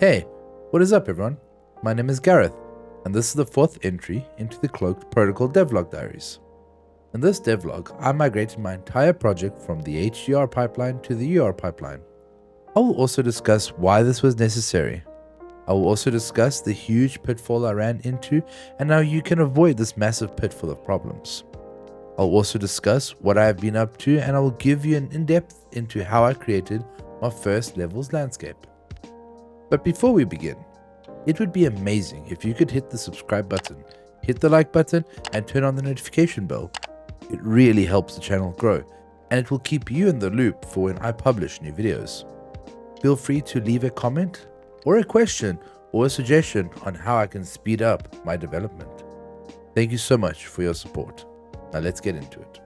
Hey, what is up everyone? My name is Gareth, and this is the fourth entry into the Cloaked Protocol devlog diaries. In this devlog, I migrated my entire project from the HDR pipeline to the UR pipeline. I will also discuss why this was necessary. I will also discuss the huge pitfall I ran into and how you can avoid this massive pitfall of problems. I'll also discuss what I have been up to, and I will give you an in-depth into how I created my first levels landscape. But before we begin, it would be amazing if you could hit the subscribe button, hit the like button, and turn on the notification bell. It really helps the channel grow, and it will keep you in the loop for when I publish new videos. Feel free to leave a comment, or a question, or a suggestion on how I can speed up my development. Thank you so much for your support. Now let's get into it.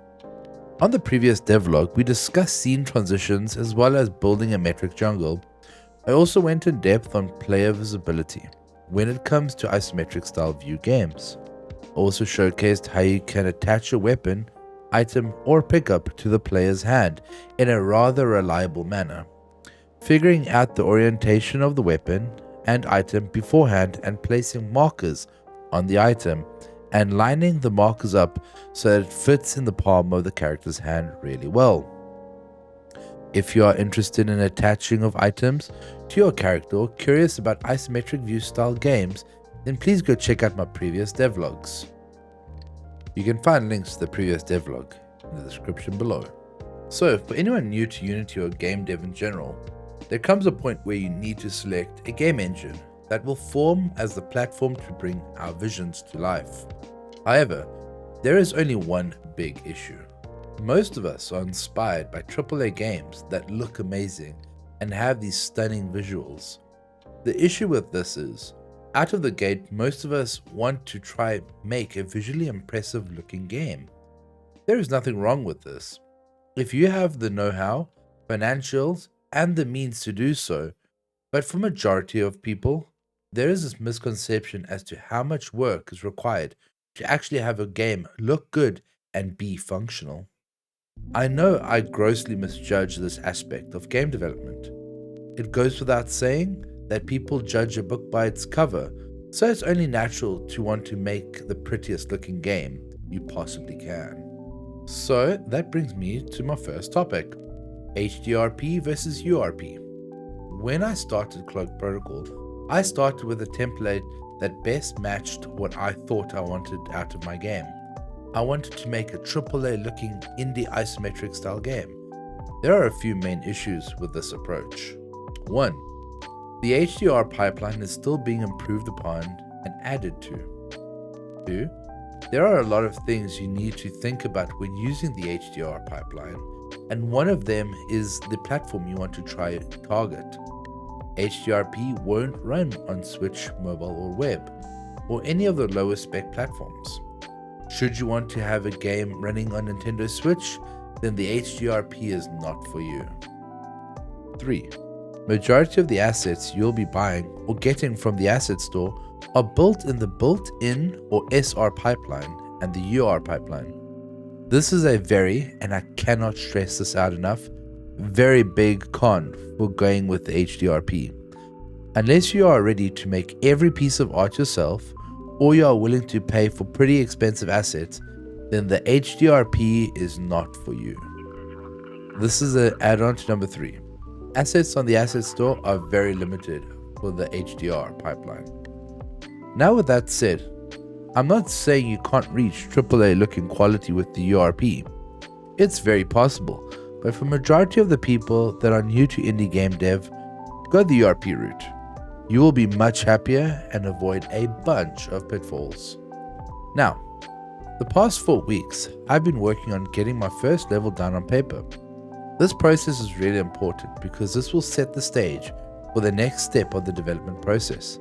On the previous devlog, we discussed scene transitions as well as building a metric jungle. I also went in depth on player visibility when it comes to isometric style view games. I also showcased how you can attach a weapon, item, or pickup to the player's hand in a rather reliable manner. Figuring out the orientation of the weapon and item beforehand and placing markers on the item and lining the markers up so that it fits in the palm of the character's hand really well. If you are interested in attaching of items to your character or curious about isometric view style games, then please go check out my previous devlogs. You can find links to the previous devlog in the description below. So for anyone new to Unity or game dev in general, there comes a point where you need to select a game engine that will form as the platform to bring our visions to life. However, there is only one big issue. Most of us are inspired by AAA games that look amazing and have these stunning visuals. The issue with this is, out of the gate, most of us want to try make a visually impressive looking game. There is nothing wrong with this. If you have the know-how, financials, and the means to do so, but for majority of people, there is this misconception as to how much work is required to actually have a game look good and be functional. I know I grossly misjudge this aspect of game development. It goes without saying that people judge a book by its cover, so it's only natural to want to make the prettiest looking game you possibly can. So that brings me to my first topic, HDRP versus URP. When I started Cloaked Protocol, I started with a template that best matched what I thought I wanted out of my game. I wanted to make a AAA looking indie isometric style game. There are a few main issues with this approach. 1. The HDR pipeline is still being improved upon and added to. 2. There are a lot of things you need to think about when using the HDR pipeline, and one of them is the platform you want to try target. HDRP won't run on Switch, mobile or web, or any of the lower spec platforms. Should you want to have a game running on Nintendo Switch, then the HDRP is not for you. 3. Majority of the assets you'll be buying or getting from the asset store are built in the built-in or SR pipeline and the UR pipeline. This is a very, and I cannot stress this out enough, very big con for going with the HDRP. Unless you are ready to make every piece of art yourself, or you are willing to pay for pretty expensive assets, then the HDRP is not for you. This is an add-on to number 3. Assets on the asset store are very limited for the HDR pipeline. Now with that said, I'm not saying you can't reach AAA looking quality with the URP. It's very possible, but for majority of the people that are new to indie game dev, go the URP route. You will be much happier and avoid a bunch of pitfalls. Now, the past 4 weeks, I've been working on getting my first level down on paper. This process is really important because this will set the stage for the next step of the development process.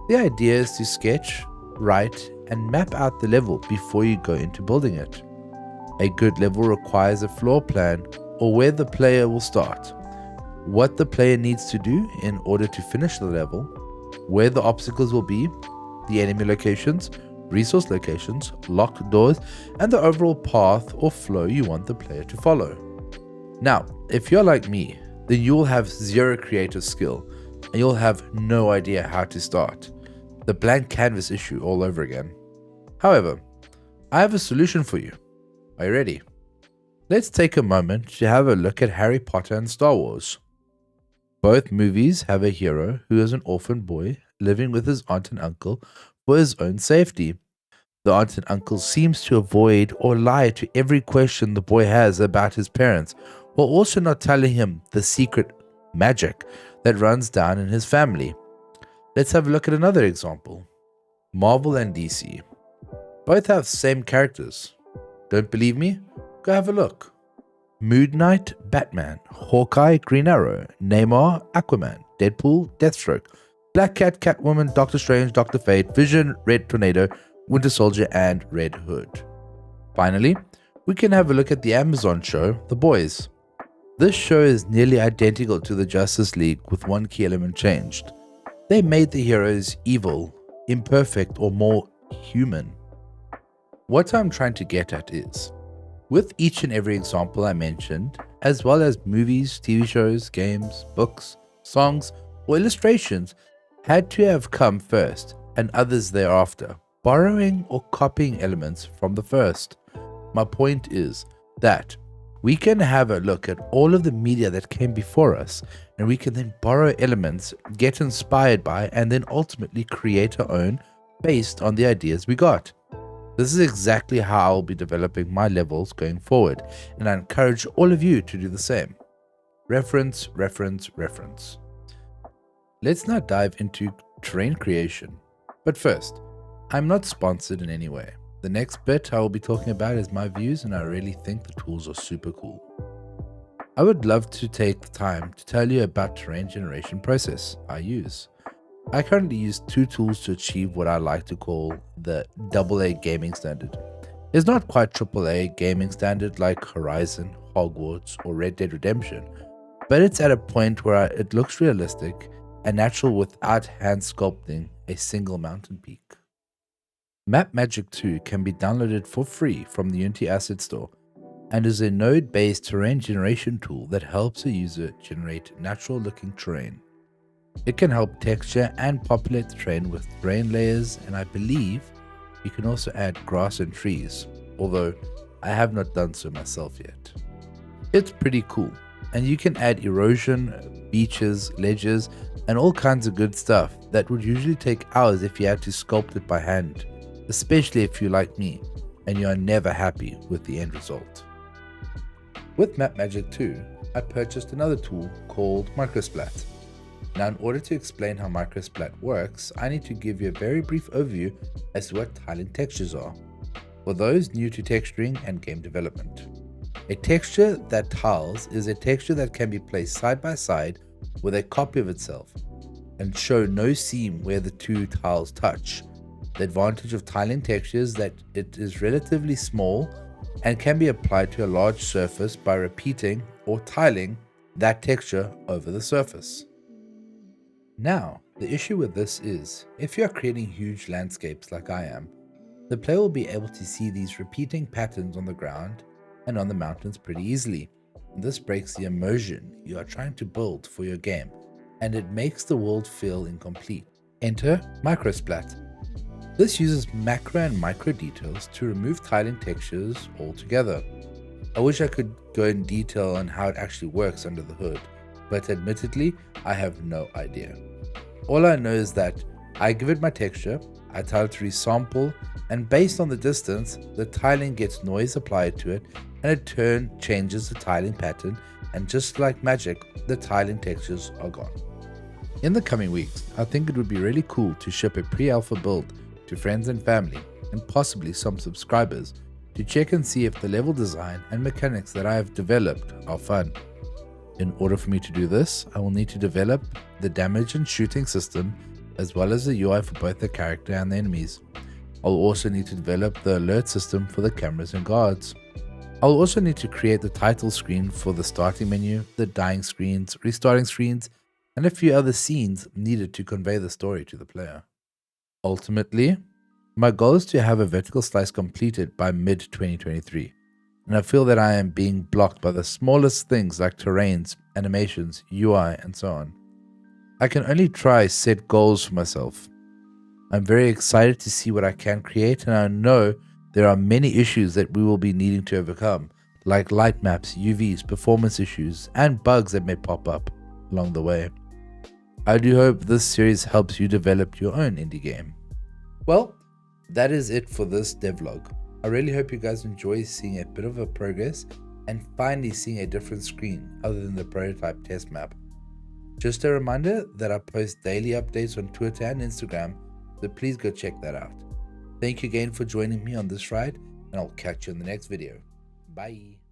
The idea is to sketch, write, and map out the level before you go into building it. A good level requires a floor plan or where the player will start, what the player needs to do in order to finish the level, where the obstacles will be, the enemy locations, resource locations, locked doors, and the overall path or flow you want the player to follow. Now, if you're like me, then you will have zero creative skill and you'll have no idea how to start. The blank canvas issue all over again. However, I have a solution for you. Are you ready? Let's take a moment to have a look at Harry Potter and Star Wars. Both movies have a hero who is an orphan boy living with his aunt and uncle for his own safety. The aunt and uncle seems to avoid or lie to every question the boy has about his parents, while also not telling him the secret magic that runs down in his family. Let's have a look at another example. Marvel and DC. Both have the same characters. Don't believe me? Go have a look. Moon Knight, Batman, Hawkeye, Green Arrow, Neymar, Aquaman, Deadpool, Deathstroke, Black Cat, Catwoman, Doctor Strange, Doctor Fate, Vision, Red Tornado, Winter Soldier, and Red Hood. Finally, we can have a look at the Amazon show, The Boys. This show is nearly identical to the Justice League with one key element changed. They made the heroes evil, imperfect, or more human. What I'm trying to get at is, with each and every example I mentioned, as well as movies, TV shows, games, books, songs, or illustrations, had to have come first and others thereafter, borrowing or copying elements from the first. My point is that we can have a look at all of the media that came before us, and we can then borrow elements, get inspired by, and then ultimately create our own based on the ideas we got. This is exactly how I'll be developing my levels going forward, and I encourage all of you to do the same. Reference, reference, reference. Let's now dive into terrain creation. But first, I'm not sponsored in any way. The next bit I will be talking about is my views, and I really think the tools are super cool. I would love to take the time to tell you about terrain generation process I use. I currently use two tools to achieve what I like to call the AA gaming standard. It's not quite AAA gaming standard like Horizon, Hogwarts, or Red Dead Redemption, but it's at a point where it looks realistic and natural without hand sculpting a single mountain peak. Map Magic 2 can be downloaded for free from the Unity Asset Store and is a node-based terrain generation tool that helps a user generate natural-looking terrain. It can help texture and populate the terrain with terrain layers, and I believe you can also add grass and trees, although I have not done so myself yet. It's pretty cool, and you can add erosion, beaches, ledges, and all kinds of good stuff that would usually take hours if you had to sculpt it by hand, especially if you're like me and you are never happy with the end result. With Map Magic 2, I purchased another tool called MicroSplat. Now, in order to explain how MicroSplat works, I need to give you a very brief overview as to what tiling textures are, for those new to texturing and game development. A texture that tiles is a texture that can be placed side by side with a copy of itself and show no seam where the two tiles touch. The advantage of tiling texture is that it is relatively small and can be applied to a large surface by repeating or tiling that texture over the surface. Now, the issue with this is, if you are creating huge landscapes like I am, the player will be able to see these repeating patterns on the ground and on the mountains pretty easily. This breaks the immersion you are trying to build for your game, and it makes the world feel incomplete. Enter MicroSplat. This uses macro and micro details to remove tiling textures altogether. I wish I could go in detail on how it actually works under the hood, but admittedly, I have no idea. All I know is that I give it my texture, I tell it to resample, and based on the distance, the tiling gets noise applied to it, and in turn changes the tiling pattern, and just like magic, the tiling textures are gone. In the coming weeks, I think it would be really cool to ship a pre-alpha build to friends and family, and possibly some subscribers, to check and see if the level design and mechanics that I have developed are fun. In order for me to do this, I will need to develop the damage and shooting system, as well as the UI for both the character and the enemies. I'll also need to develop the alert system for the cameras and guards. I'll also need to create the title screen for the starting menu, the dying screens, restarting screens, and a few other scenes needed to convey the story to the player. Ultimately, my goal is to have a vertical slice completed by mid-2023, and I feel that I am being blocked by the smallest things like terrains, animations, UI, and so on. I can only try set goals for myself. I'm very excited to see what I can create, and I know there are many issues that we will be needing to overcome, like light maps, UVs, performance issues, and bugs that may pop up along the way. I do hope this series helps you develop your own indie game. Well, that is it for this devlog. I really hope you guys enjoy seeing a bit of a progress and finally seeing a different screen other than the prototype test map. Just a reminder that I post daily updates on Twitter and Instagram, so please go check that out. Thank you again for joining me on this ride, and I'll catch you in the next video. Bye.